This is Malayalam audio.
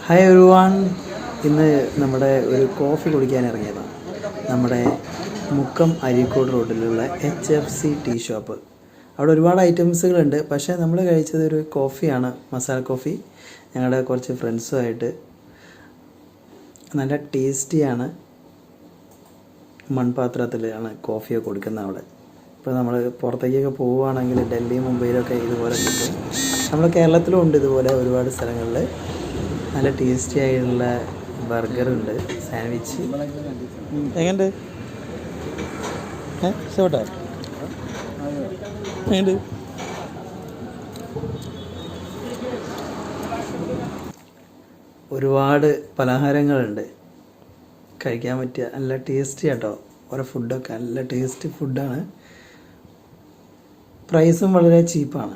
Hi everyone. ഇന്ന് നമ്മുടെ ഒരു കോഫി കുടിക്കാൻ ഇറങ്ങിയതാണ്. നമ്മുടെ മുക്കം അരീക്കോട് റോഡിലുള്ള HFC ടീ ഷോപ്പ്. അവിടെ ഒരുപാട് ഐറ്റംസുകളുണ്ട്. പക്ഷേ നമ്മൾ കഴിച്ചത് ഒരു കോഫിയാണ്, മസാല കോഫി. ഞങ്ങളുടെ കുറച്ച് ഫ്രണ്ട്സുമായിട്ട് നല്ല ടേസ്റ്റിയാണ്. മൺപാത്രത്തിലാണ് കോഫിയൊക്കെ കൊടുക്കുന്നത് അവിടെ. ഇപ്പോൾ നമ്മൾ പുറത്തേക്കൊക്കെ പോവുകയാണെങ്കിൽ ഡൽഹി മുംബൈയിലൊക്കെ ഇതുപോലെ കിട്ടും. നമ്മുടെ കേരളത്തിലും ഉണ്ട് ഇതുപോലെ ഒരുപാട് സ്ഥലങ്ങളിൽ. നല്ല ടേസ്റ്റി ആയിട്ടുള്ള ബർഗറുണ്ട്, സാൻഡ്വിച്ച്. എങ്ങനെയുണ്ട്? ഇഷ്ടപ്പെട്ടോ? എങ്ങനെയുണ്ട്? ഒരുപാട് പലഹാരങ്ങളുണ്ട് കഴിക്കാൻ പറ്റിയ. നല്ല ടേസ്റ്റി കേട്ടോ. ഓരോ ഫുഡൊക്കെ നല്ല ടേസ്റ്റി ഫുഡാണ്. പ്രൈസും വളരെ ചീപ്പാണ്.